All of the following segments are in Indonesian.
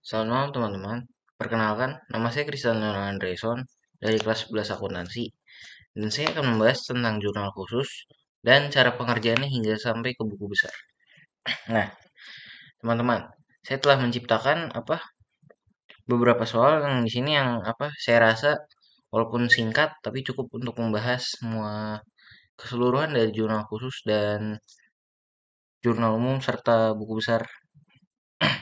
Selamat malam teman-teman. Perkenalkan, nama saya Cristiano Andreson dari kelas 11 akuntansi dan saya akan membahas tentang jurnal khusus dan cara pengerjaannya hingga sampai ke buku besar. Nah, teman-teman, saya telah menciptakan beberapa soal yang di sini yang saya rasa walaupun singkat tapi cukup untuk membahas semua keseluruhan dari jurnal khusus dan jurnal umum serta buku besar.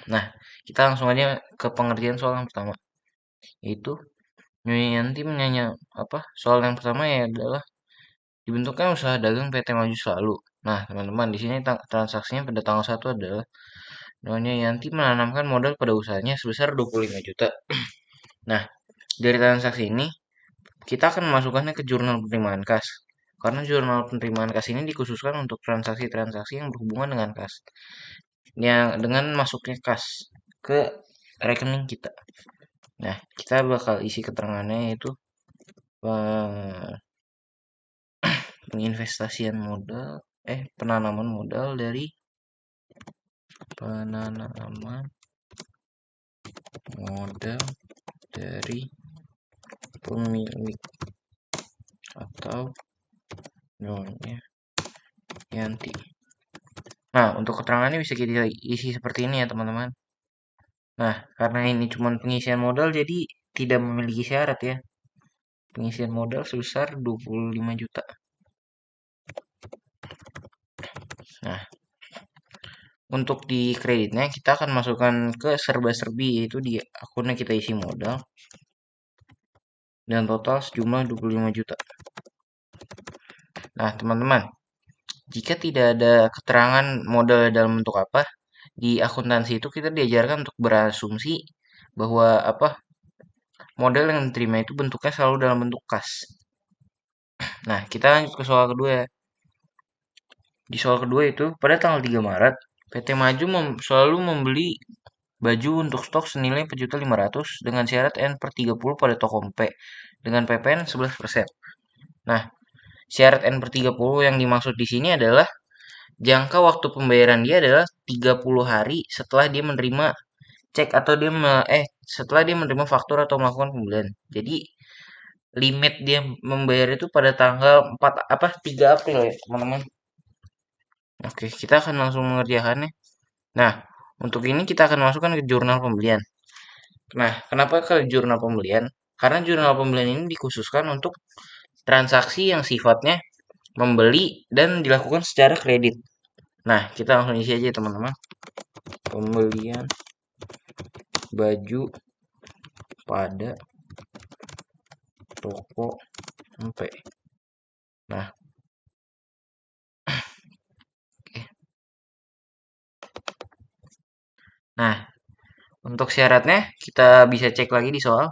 Nah, kita langsung aja ke pengerjaan soal yang pertama, yaitu Nyonya Yanti menyanyi soal yang pertama ya adalah dibentuknya usaha dagang PT Maju Selalu. Nah, teman-teman, di sini transaksinya pada tanggal 1 adalah Nyonya Yanti menanamkan modal pada usahanya sebesar 25 juta. Nah, dari transaksi ini kita akan memasukkannya ke jurnal penerimaan kas. Karena jurnal penerimaan kas ini dikhususkan untuk transaksi-transaksi yang berhubungan dengan kas. Yang dengan masuknya kas ke rekening kita. Nah, kita bakal isi keterangannya yaitu penginvestasian modal penanaman modal dari pemilik atau Nyonya Yanti. Nah, untuk keterangannya bisa kita isi seperti ini ya teman-teman. Nah, karena ini cuma pengisian modal jadi tidak memiliki syarat ya. Pengisian modal sebesar 25 juta. Nah, untuk di kreditnya kita akan masukkan ke serba-serbi, yaitu di akunnya kita isi modal dan total sejumlah 25 juta. Nah, teman-teman, jika tidak ada keterangan modal dalam bentuk apa, di akuntansi itu kita diajarkan untuk berasumsi bahwa modal yang diterima itu bentuknya selalu dalam bentuk kas. Nah, kita lanjut ke soal kedua ya. Di soal kedua itu, pada tanggal 3 Maret, PT Maju selalu membeli baju untuk stok senilai 4.500.000 dengan syarat N/30 pada toko P dengan PPN 11%. Nah, syarat N/30 yang dimaksud di sini adalah jangka waktu pembayaran dia adalah 30 hari setelah dia menerima cek atau setelah dia menerima faktur atau melakukan pembelian. Jadi limit dia membayar itu pada tanggal 3 April ya, teman-teman. Oke, kita akan langsung mengerjakannya. Nah, untuk ini kita akan masukkan ke jurnal pembelian. Nah, kenapa ke jurnal pembelian? Karena jurnal pembelian ini dikhususkan untuk transaksi yang sifatnya membeli dan dilakukan secara kredit. Nah, kita langsung isi aja teman-teman. Pembelian baju pada toko MP. Nah, nah, untuk syaratnya kita bisa cek lagi di soal.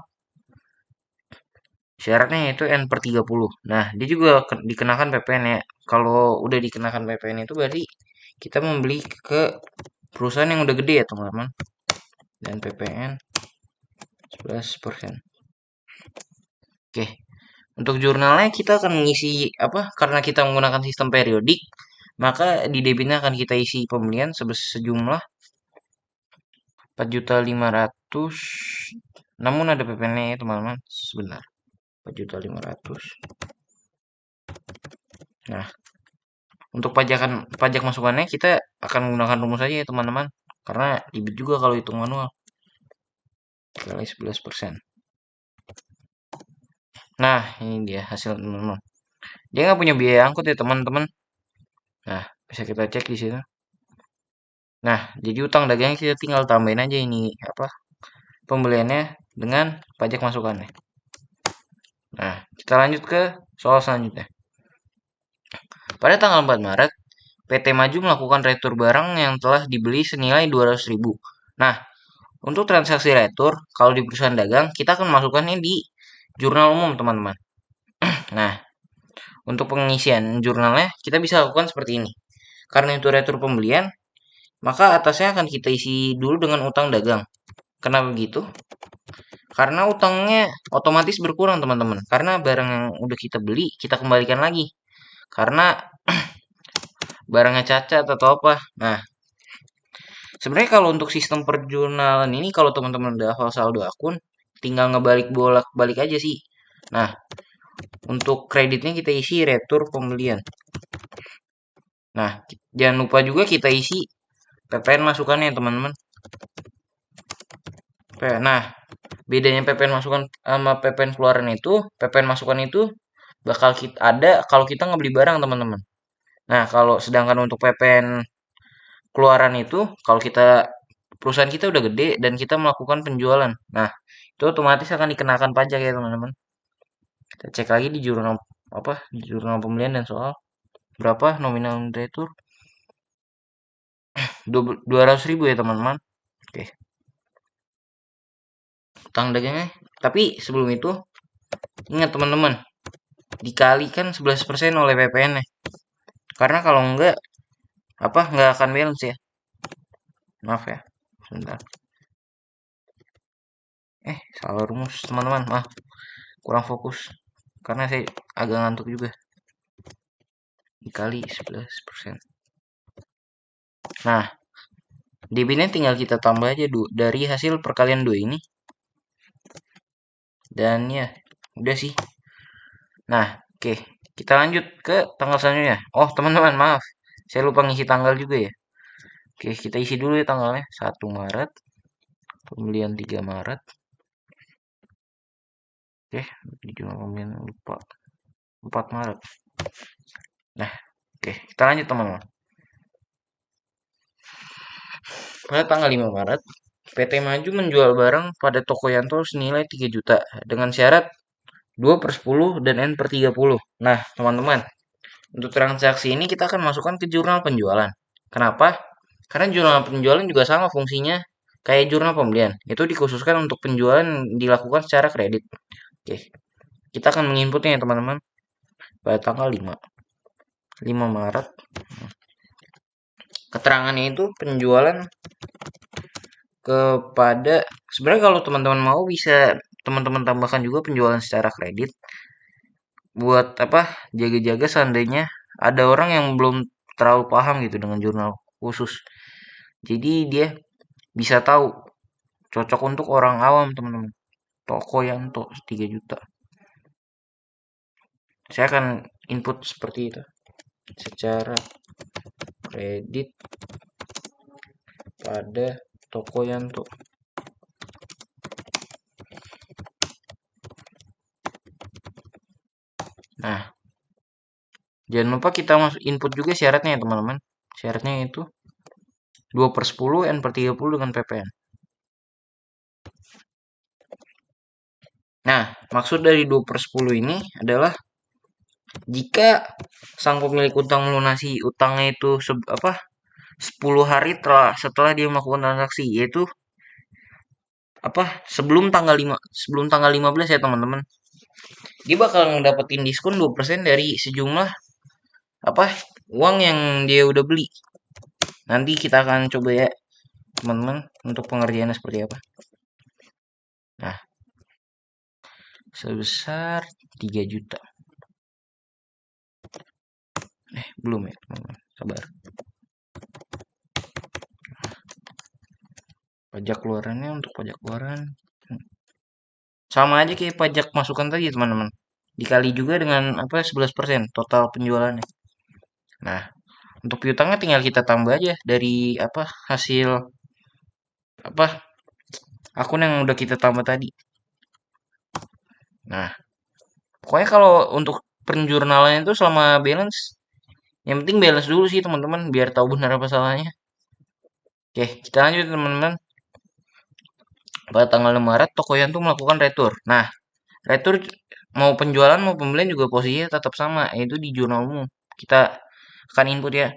Syaratnya yaitu N/30. Nah, dia juga dikenakan PPN ya. Kalau udah dikenakan PPN itu berarti kita membeli ke perusahaan yang udah gede ya, teman-teman. Dan PPN 11%. Oke. Untuk jurnalnya kita akan mengisi karena kita menggunakan sistem periodik, maka di debitnya akan kita isi pembelian sejumlah 4.500.000. Namun ada PPN-nya ya, teman-teman. Sebentar. 4.500.000. Nah, untuk pajak masukannya kita akan menggunakan rumus saja ya, teman-teman. Karena ribet juga kalau hitung manual. Kali 11%. Nah, ini dia hasil teman-teman. Dia nggak punya biaya angkut ya, teman-teman. Nah, bisa kita cek di sini. Nah, jadi utang dagangnya kita tinggal tambahin aja ini pembeliannya dengan pajak masukannya. Nah, kita lanjut ke soal selanjutnya. Pada tanggal 4 Maret, PT Maju melakukan retur barang yang telah dibeli senilai 200.000. Nah, untuk transaksi retur, kalau di perusahaan dagang, kita akan masukkannya di jurnal umum, teman-teman. Nah, untuk pengisian jurnalnya, kita bisa lakukan seperti ini. Karena itu retur pembelian, maka atasnya akan kita isi dulu dengan utang dagang. Kenapa begitu? Karena utangnya otomatis berkurang, teman-teman. Karena barang yang udah kita beli, kita kembalikan lagi. Karena barangnya cacat atau apa. Nah, Sebenarnya kalau untuk sistem perjurnalan ini, kalau teman-teman udah hafal saldo akun, tinggal ngebalik bolak-balik aja sih. Nah, untuk kreditnya kita isi retur pembelian. Nah, jangan lupa juga kita isi PPN masukannya teman-teman. Nah, bedanya PPN masukan sama PPN keluaran itu, PPN masukan itu bakal kita ada kalau kita ngebeli barang teman-teman. Nah, kalau sedangkan untuk PPN keluaran itu, kalau kita perusahaan kita udah gede dan kita melakukan penjualan. Nah, itu otomatis akan dikenakan pajak ya teman-teman. Kita cek lagi di jurnal apa di jurnal pembelian dan soal berapa nominal nilai itu 200.000 ya teman-teman. Oke, utang dagangnya. Tapi sebelum itu ingat teman-teman, dikalikan 11% oleh PPN nya. Karena kalau enggak nggak akan balance ya. Maaf ya. Sebentar. Salah rumus teman-teman. Maaf. Kurang fokus. Karena saya agak ngantuk juga. Dikali 11%. Nah, debitnya tinggal kita tambah aja dari hasil perkalian 2 ini. Dan ya, udah sih. Nah, oke. Kita lanjut ke tanggal selanjutnya. Oh, teman-teman, maaf. Saya lupa ngisi tanggal juga ya. Oke, kita isi dulu ya tanggalnya. 1 Maret. Pembelian 3 Maret. Oke, di jurnal pembelian lupa. 4 Maret. Nah, oke. Kita lanjut teman-teman. Pada tanggal 5 Maret, PT Maju menjual barang pada toko Yanto senilai 3 juta dengan syarat 2/10 dan N/30. Nah, teman-teman, untuk transaksi ini kita akan masukkan ke jurnal penjualan. Kenapa? Karena jurnal penjualan juga sama fungsinya kayak jurnal pembelian. Itu dikhususkan untuk penjualan dilakukan secara kredit. Oke, kita akan menginputnya ya teman-teman pada tanggal 5 Maret. Keterangannya itu penjualan kepada sebenarnya kalau teman-teman mau bisa teman-teman tambahkan juga penjualan secara kredit buat jaga-jaga seandainya ada orang yang belum terlalu paham gitu dengan jurnal khusus, jadi dia bisa tahu cocok untuk orang awam teman-teman. Toko yang 3 juta saya akan input seperti itu secara kredit pada toko Yanto. Nah, jangan lupa kita masuk input juga syaratnya ya teman-teman. Syaratnya itu 2/10 N/30 dengan PPN. Nah, maksud dari 2/10 ini adalah jika sang pemilik utang melunasi utangnya itu 10 hari setelah dia melakukan transaksi, yaitu sebelum tanggal 15 ya teman-teman. Dia bakal ngedapetin diskon 2% dari sejumlah uang yang dia udah beli. Nanti kita akan coba ya teman-teman untuk pengerjaannya seperti apa. Nah, sebesar 3 juta. Belum ya teman-teman, sabar. Pajak keluarannya untuk pajak keluaran sama aja kayak pajak masukan tadi teman-teman. Dikali juga dengan 11% total penjualannya. Nah, untuk piutangnya tinggal kita tambah aja dari hasil akun yang udah kita tambah tadi. Nah, pokoknya kalau untuk penjurnalan itu selama balance, yang penting balance dulu sih teman-teman biar tahu benar apa salahnya. Oke, kita lanjut teman-teman. Pada tanggal 6 Maret, toko Yanto melakukan retur. Nah, retur mau penjualan mau pembelian juga posisinya tetap sama, yaitu di jurnal umum. Kita akan input ya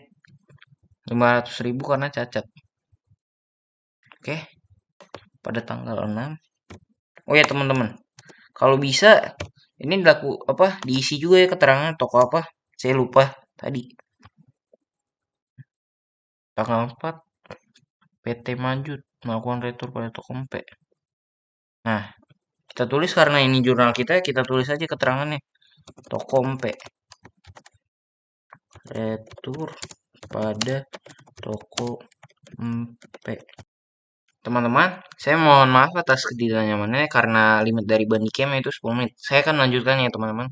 500.000 karena cacat. Oke, pada tanggal 6. Oh ya teman-teman, kalau bisa ini diisi juga ya keterangan toko apa. Saya lupa tadi. Tanggal 4 PT Maju melakukan retur pada toko Empe. Nah, kita tulis karena ini jurnal kita tulis aja keterangannya. Toko Empe. Retur pada toko MP. Teman-teman, saya mohon maaf atas ketidaknyamanannya karena limit dari Bandicam itu 10 menit. Saya akan lanjutkan ya teman-teman.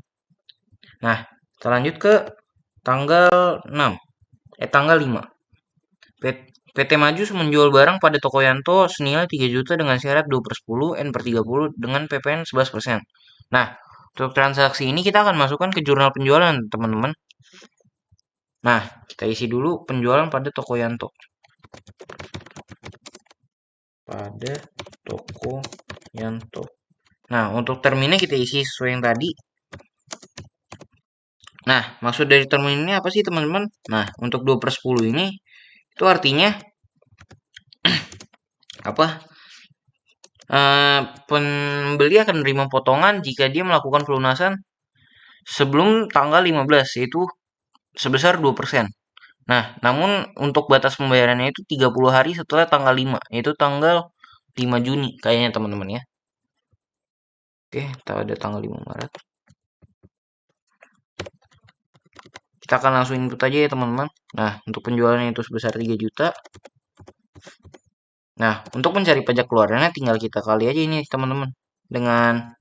Nah, kita lanjut ke tanggal 6. Tanggal 5. PT Maju menjual barang pada Toko Yanto senilai 3 juta dengan syarat 2/10 N/30 dengan PPN 11%. Nah, untuk transaksi ini kita akan masukkan ke jurnal penjualan, teman-teman. Nah, kita isi dulu penjualan pada Toko Yanto. Pada Toko Yanto. Nah, untuk terminnya kita isi sesuai yang tadi. Nah, maksud dari termin ini apa sih, teman-teman? Nah, untuk 2/10 ini itu artinya apa? Pembeli akan menerima potongan jika dia melakukan pelunasan sebelum tanggal 15, yaitu sebesar 2%. Nah, namun untuk batas pembayarannya itu 30 hari setelah tanggal 5, yaitu tanggal 5 Juni kayaknya teman-teman ya. Oke, kita ada tanggal 5 Maret. Kita akan langsung input aja ya teman-teman. Nah, untuk penjualannya itu sebesar 3 juta. Nah, untuk mencari pajak keluarannya tinggal kita kali aja ini teman-teman. Dengan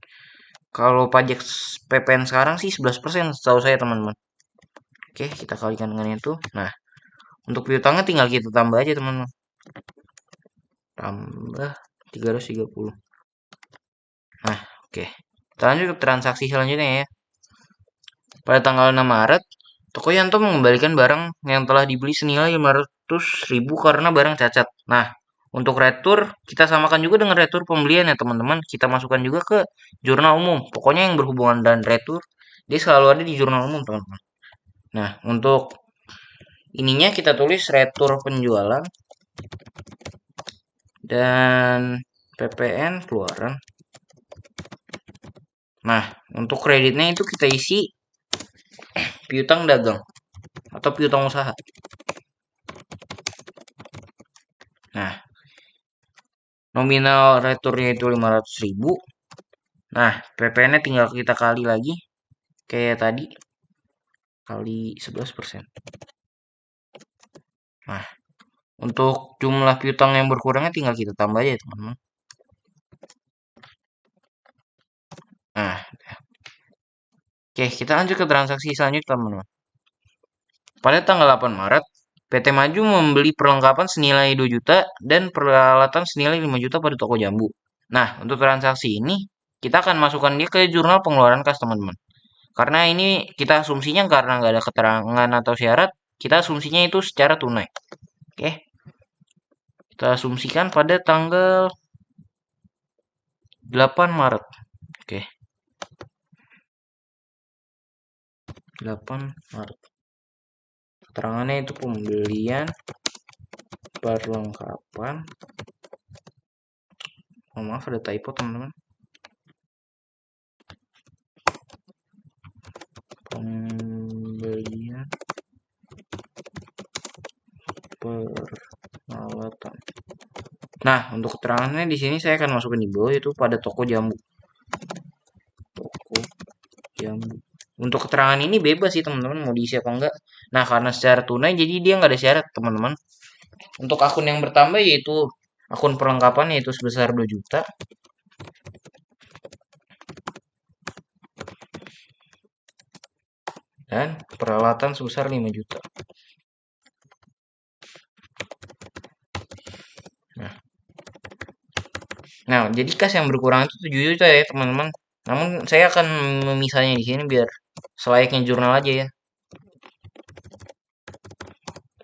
kalau pajak PPN sekarang sih 11% setahu saya teman-teman. Oke, kita kalikan dengan itu. Nah, untuk piutangnya tinggal kita tambah aja teman-teman. Tambah 330. Nah, oke. Kita lanjut ke transaksi selanjutnya ya. Pada tanggal 6 Maret, Toko Yanto mengembalikan barang yang telah dibeli senilai 500.000 karena barang cacat. Nah, untuk retur, kita samakan juga dengan retur pembelian ya teman-teman. Kita masukkan juga ke jurnal umum. Pokoknya yang berhubungan dengan retur, dia selalu ada di jurnal umum teman-teman. Nah, untuk ininya kita tulis retur penjualan dan PPN keluaran. Nah, untuk kreditnya itu kita isi piutang dagang atau piutang usaha. Nah, nominal returnya itu 500.000. Nah, PPN-nya tinggal kita kali lagi kayak tadi, kali 11%. Nah, untuk jumlah piutang yang berkurangnya tinggal kita tambah aja teman-teman. Nah, oke, kita lanjut ke transaksi selanjutnya teman-teman. Pada tanggal 8 Maret, PT Maju membeli perlengkapan senilai 2 juta dan peralatan senilai 5 juta pada toko jambu. Nah, untuk transaksi ini kita akan masukkan dia ke jurnal pengeluaran kas teman-teman. Karena ini kita asumsinya karena nggak ada keterangan atau syarat, kita asumsinya itu secara tunai. Oke. Kita asumsikan pada tanggal 8 Maret. Oke. 8 Maret. Keterangannya itu pembelian perlengkapan. Oh, maaf ada typo teman-teman. Pembelian peralatan. Nah, untuk keterangannya di sini saya akan masukkan di bawah itu pada toko jambu. Toko jambu. Untuk keterangan ini bebas sih teman-teman mau diisi apa enggak. Nah, karena secara tunai jadi dia nggak ada syarat teman-teman. Untuk akun yang bertambah yaitu akun perlengkapan yaitu sebesar 2 juta. Dan peralatan sebesar 5 juta. Nah, jadi kas yang berkurang itu 7 juta ya teman-teman. Namun saya akan memisahnya di sini biar selayaknya jurnal aja ya.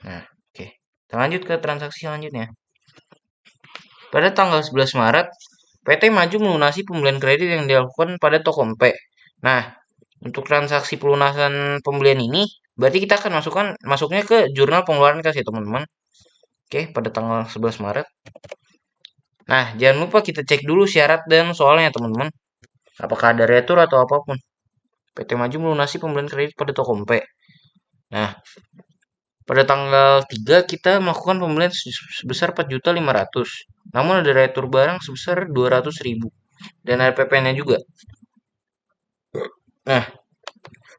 Nah, oke. Kita lanjut ke transaksi selanjutnya. Pada tanggal 11 Maret, PT Maju melunasi pembelian kredit yang dilakukan pada toko MP. Nah, untuk transaksi pelunasan pembelian ini, berarti kita akan masuknya ke jurnal pengeluaran kas ya teman-teman. Oke, pada tanggal 11 Maret. Nah, jangan lupa kita cek dulu syarat dan soalnya teman-teman. Apakah ada retur atau apapun. PT Maju melunasi pembelian kredit pada toko MP. Nah, pada tanggal 3 kita melakukan pembelian sebesar 4.500.000. Namun ada retur barang sebesar 200.000 dan ada PPN-nya juga. Nah,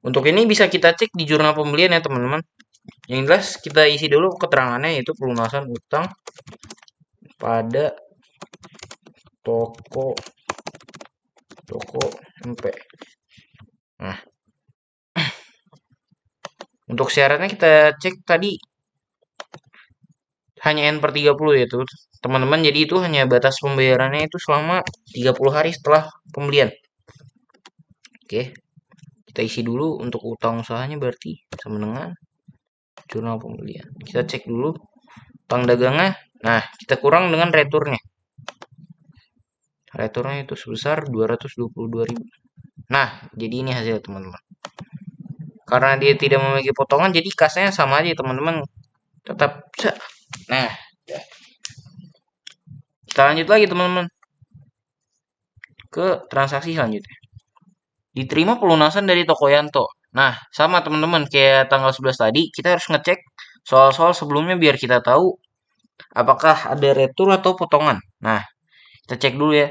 untuk ini bisa kita cek di jurnal pembelian ya teman-teman. Yang jelas kita isi dulu keterangannya, yaitu pelunasan utang pada toko MP. Nah, untuk syaratnya kita cek tadi hanya N per 30 ya tuh teman-teman. Jadi itu hanya batas pembayarannya itu selama 30 hari setelah pembelian. Oke, kita isi dulu untuk utang usahanya berarti sama dengan jurnal pembelian. Kita cek dulu utang dagangnya. Nah, kita kurang dengan returnya. Returnya itu sebesar 222.000. Nah, jadi ini hasil teman-teman. Karena dia tidak memiliki potongan, jadi kasnya sama aja teman-teman. Tetap. Nah, kita lanjut lagi teman-teman ke transaksi selanjutnya. Diterima pelunasan dari toko Yanto. Nah, sama teman-teman kayak tanggal 11 tadi, kita harus ngecek soal-soal sebelumnya biar kita tahu apakah ada retur atau potongan. Nah, kita cek dulu ya.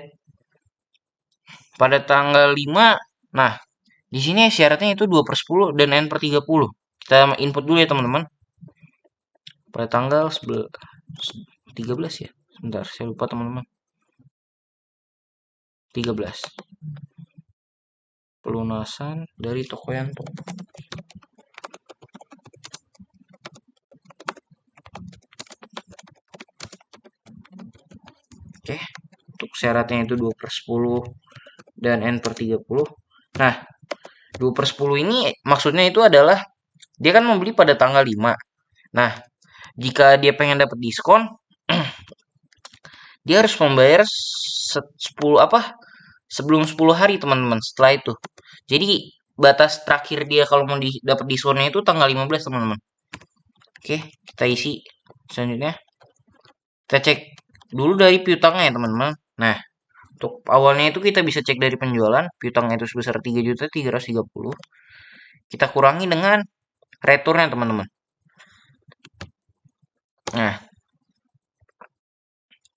Pada tanggal 5, nah, di sini syaratnya itu 2/10 dan N per 30. Kita input dulu ya teman-teman. Pada tanggal 13 ya. Sebentar, saya lupa teman-teman. 13. Pelunasan dari toko Yanto. Oke, untuk syaratnya itu 2/10 dan N per 30. Nah, 2/10 ini maksudnya itu adalah dia kan membeli pada tanggal 5. Nah, jika dia pengen dapat diskon, dia harus membayar 10 apa? Sebelum 10 hari, teman-teman. Setelah itu. Jadi batas terakhir dia kalau mau dapat diskonnya itu tanggal 15, teman-teman. Oke, kita isi selanjutnya. Kita cek dulu dari piutangnya ya, teman-teman. Nah, untuk awalnya itu kita bisa cek dari penjualan, piutangnya itu sebesar 3.330. Kita kurangi dengan returnya, teman-teman. Nah,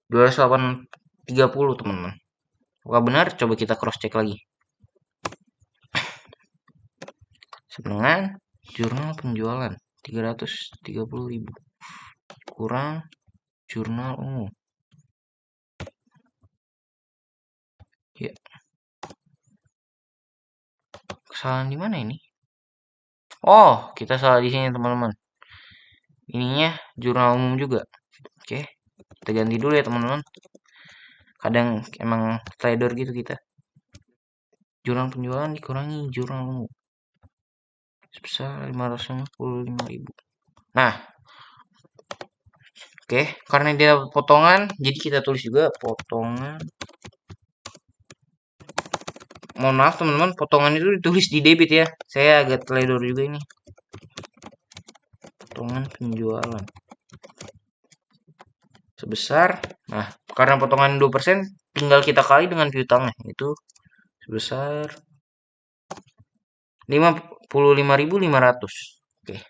230, teman-teman. Apakah benar? Coba kita cross check lagi. Dengan jurnal penjualan 330.000 kurang jurnal umum. Ya. Kesalahan di mana ini? Oh, kita salah di sini, teman-teman. Ininya jurnal umum juga. Oke. Kita ganti dulu ya, teman-teman. Kadang emang trader gitu kita. Jurnal penjualan dikurangi jurnal umum. Sebesar 555.000. Nah, oke, karena dia potongan, jadi kita tulis juga potongan. Mohon maaf teman-teman, potongan itu ditulis di debit ya. Saya agak teledor juga ini. Potongan penjualan. Sebesar, nah, karena potongan 2%, tinggal kita kali dengan piutangnya. Itu sebesar 55.500. Oke.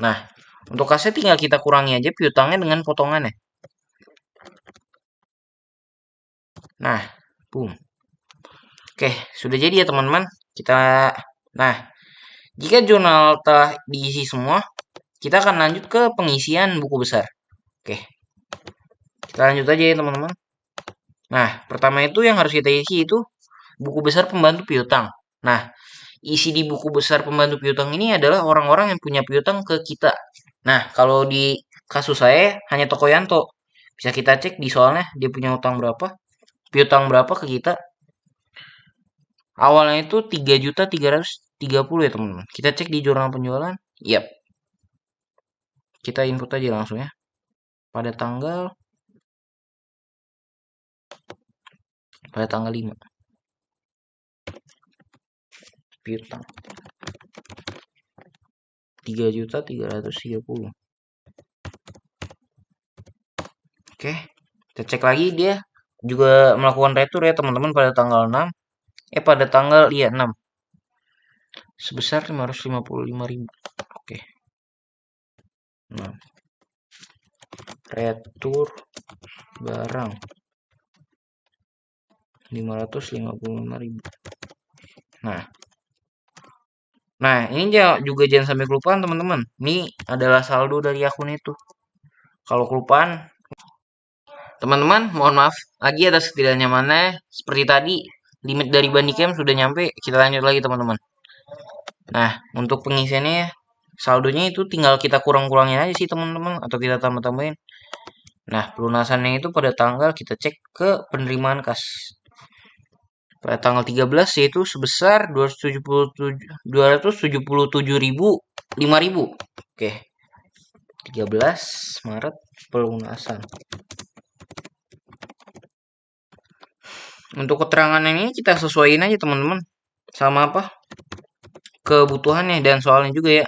Nah, untuk kasnya tinggal kita kurangi aja piutangnya dengan potongannya. Nah, boom. Oke, sudah jadi ya teman-teman. Nah, jika jurnal telah diisi semua, kita akan lanjut ke pengisian buku besar. Oke, kita lanjut aja ya teman-teman. Nah, pertama itu yang harus kita isi itu buku besar pembantu piutang. Nah, isi di buku besar pembantu piutang ini adalah orang-orang yang punya piutang ke kita. Nah, kalau di kasus saya hanya Toko Yanto. Bisa kita cek di soalnya dia punya utang berapa, piutang berapa ke kita. Awalnya itu 3.330 ya teman-teman. Kita cek di jurnal penjualan. Yap. Kita input aja langsung ya. Pada tanggal 5. Piutang 3.330. Oke, kita cek lagi dia juga melakukan retur ya teman-teman pada tanggal 6. Pada tanggal 6. Sebesar 555.000. Oke. Nah, retur barang 555.000. Nah, Nah, ini juga jangan sampai kelupaan teman-teman. Ini adalah saldo dari akun itu. Kalau kelupaan, teman-teman, mohon maaf lagi atas ketidaknyamanannya. Seperti tadi, limit dari Bandicam sudah nyampe. Kita lanjut lagi teman-teman. Nah, untuk pengisiannya saldonya itu tinggal kita kurang-kurangin aja sih teman-teman, atau kita tambah-tambahin. Nah, pelunasannya itu pada tanggal kita cek ke penerimaan kas. Pada tanggal 13 yaitu sebesar 277.000 Oke, 13 Maret pelunasan. Untuk keterangan ini kita sesuaiin aja teman-teman sama apa? Kebutuhannya dan soalnya juga ya.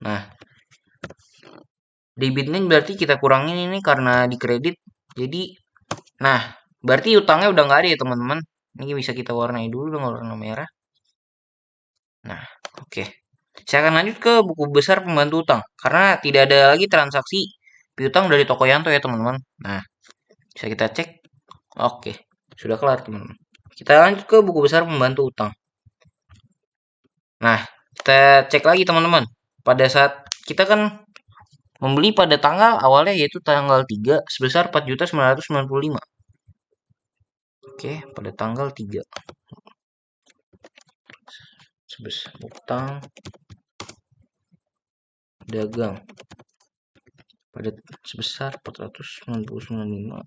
Nah, debitnya berarti kita kurangin ini karena di kredit. Jadi, nah, berarti utangnya udah nggak ada ya teman-teman. Ini bisa kita warnai dulu dengan warna merah. Nah, oke. Saya akan lanjut ke buku besar pembantu utang karena tidak ada lagi transaksi piutang dari toko Yanto ya teman-teman. Nah, bisa kita cek. Oke, sudah kelar teman-teman. Kita lanjut ke buku besar pembantu utang. Nah, kita cek lagi teman-teman. Pada saat kita kan membeli pada tanggal awalnya yaitu tanggal 3 sebesar 4.995. Oke, pada tanggal 3 sebesar utang dagang pada sebesar 499.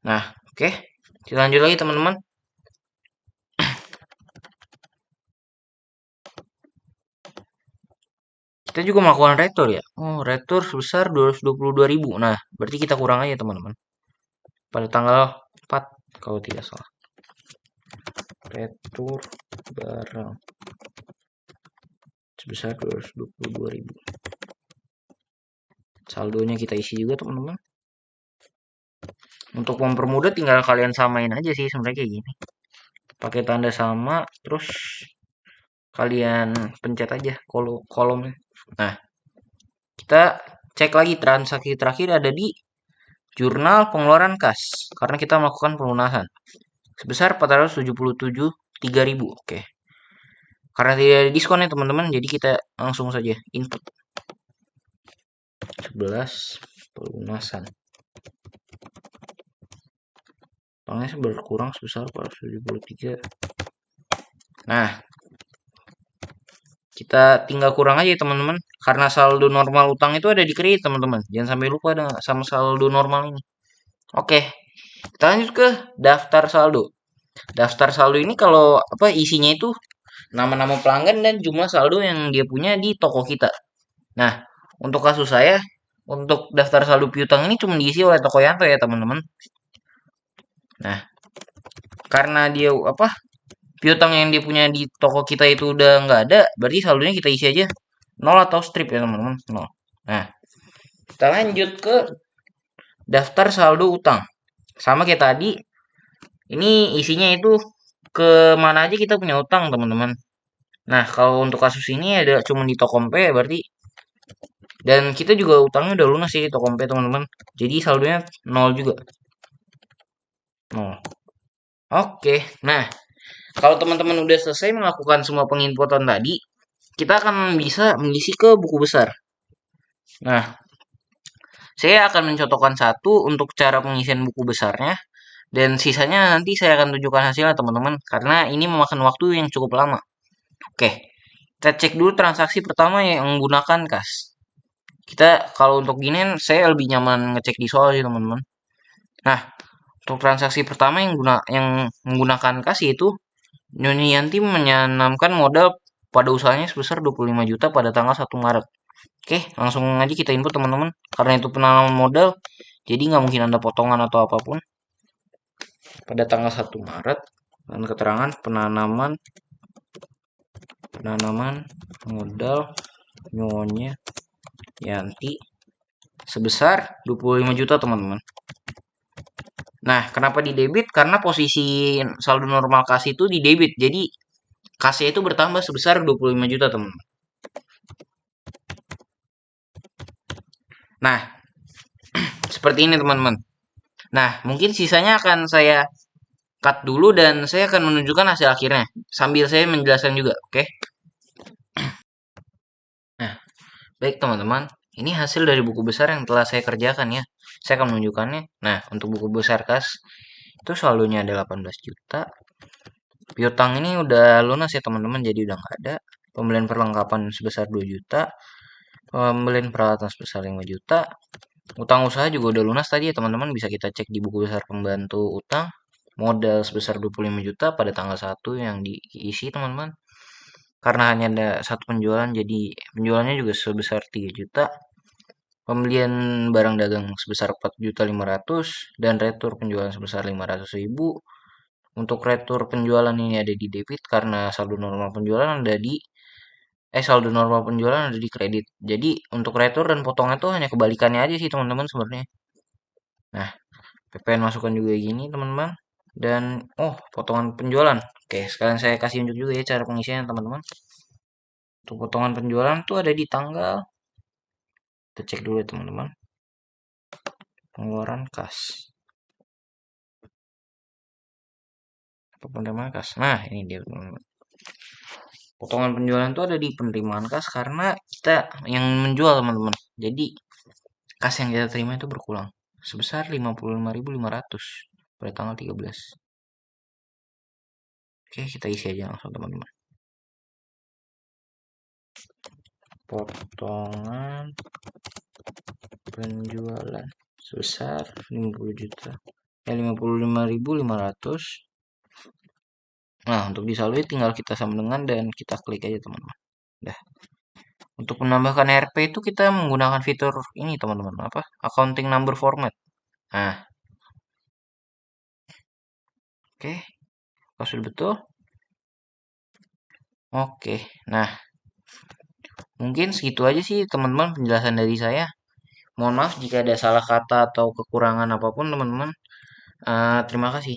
Nah, oke. Kita lanjut lagi teman-teman. Kita juga melakukan retur ya. Oh, retur sebesar 222.000. Nah, berarti kita kurang aja teman-teman. Pada tanggal 4 kalau tidak salah. Retur barang sebesar 222.000. Saldonya kita isi juga teman-teman. Untuk mempermudah tinggal kalian samain aja sih sebenarnya kayak gini. Pakai tanda sama terus kalian pencet aja kolomnya. Nah, kita cek lagi transaksi terakhir ada di jurnal pengeluaran kas karena kita melakukan pelunasan sebesar 477.000. Oke. Karena tidak ada diskon ya teman-teman, jadi kita langsung saja input 11 pelunasan. Utangnya berkurang sebesar 473. Nah, kita tinggal kurang aja teman-teman. Karena saldo normal utang itu ada di kredit teman-teman. Jangan sampai lupa sama saldo normal ini. Oke, kita lanjut ke daftar saldo. Daftar saldo ini kalau apa isinya itu nama-nama pelanggan dan jumlah saldo yang dia punya di toko kita. Nah, untuk kasus saya, untuk daftar saldo piutang ini cuma diisi oleh toko Yanto ya teman-teman. Nah, karena dia apa piutang yang dia punya di toko kita itu udah nggak ada, berarti saldonya kita isi aja 0 atau strip ya teman-teman. 0. Nah, kita lanjut ke daftar saldo utang. Sama kayak tadi, ini isinya itu ke mana aja kita punya utang teman-teman. Nah, kalau untuk kasus ini ada cuma di Tokompe berarti dan kita juga utangnya udah lunas sih di Tokompe teman-teman. Jadi saldonya 0 juga. 0. Oke. Nah, kalau teman-teman udah selesai melakukan semua penginputan tadi, kita akan bisa mengisi ke buku besar. Nah, saya akan mencontohkan satu untuk cara pengisian buku besarnya dan sisanya nanti saya akan tunjukkan hasilnya teman-teman karena ini memakan waktu yang cukup lama. Oke, kita cek dulu transaksi pertama yang menggunakan kas. Kita kalau untuk gini saya lebih nyaman ngecek di soal sih teman-teman. Nah, untuk transaksi pertama yang menggunakan kas yaitu Nyonya Yanti menanamkan modal pada usahanya sebesar 25 juta pada tanggal 1 Maret. Oke, langsung aja kita input teman-teman. Karena itu penanaman modal, jadi nggak mungkin ada potongan atau apapun. Pada tanggal 1 Maret, dan keterangan penanaman modal Nyonya Yanti sebesar 25 juta teman-teman. Nah, kenapa di debit? Karena posisi saldo normal kas itu di debit. Jadi, kasnya itu bertambah sebesar 25 juta teman-teman. Nah, seperti ini teman-teman. Nah, mungkin sisanya akan saya cut dulu dan saya akan menunjukkan hasil akhirnya sambil saya menjelaskan juga, oke? Nah, baik teman-teman, ini hasil dari buku besar yang telah saya kerjakan ya. Saya akan menunjukkannya. Nah, untuk buku besar kas itu saldonya ada 18 juta. Piutang ini udah lunas ya teman-teman, jadi udah nggak ada. Pembelian perlengkapan sebesar 2 juta. Pembelian peralatan sebesar 5 juta. Utang usaha juga udah lunas tadi ya teman-teman, bisa kita cek di buku besar pembantu utang. Modal sebesar 25 juta pada tanggal 1 yang diisi teman-teman. Karena hanya ada satu penjualan, jadi penjualannya juga sebesar 3 juta. Pembelian barang dagang sebesar 4.500.000 dan retur penjualan sebesar 500.000. Untuk retur penjualan ini ada di debit karena saldo normal penjualan ada di saldo normal penjualan ada di kredit. Jadi untuk retur dan potongan itu hanya kebalikannya aja sih teman-teman sebenarnya. Nah, PPN masukan juga gini teman-teman. Dan potongan penjualan. Oke, sekalian saya kasih unjuk juga ya cara pengisiannya teman-teman. Untuk potongan penjualan tuh ada di tanggal. Kita cek dulu ya teman-teman. Pengeluaran kas. Penerimaan kas. Nah, ini dia teman-teman. Potongan penjualan itu ada di penerimaan kas karena kita yang menjual teman-teman. Jadi kas yang kita terima itu berkurang sebesar 55.500 pada tanggal 13. Oke, kita isi aja langsung teman-teman. Potongan penjualan sebesar 50 juta. 55.500. Nah, untuk disaldo tinggal kita sama dengan dan kita klik aja teman-teman. Dah. Untuk menambahkan RP itu kita menggunakan fitur ini teman-teman, apa? Accounting number format. Nah, oke. Kalau sudah betul. Oke. Nah, mungkin segitu aja sih teman-teman penjelasan dari saya. Mohon maaf jika ada salah kata atau kekurangan apapun teman-teman. Terima kasih.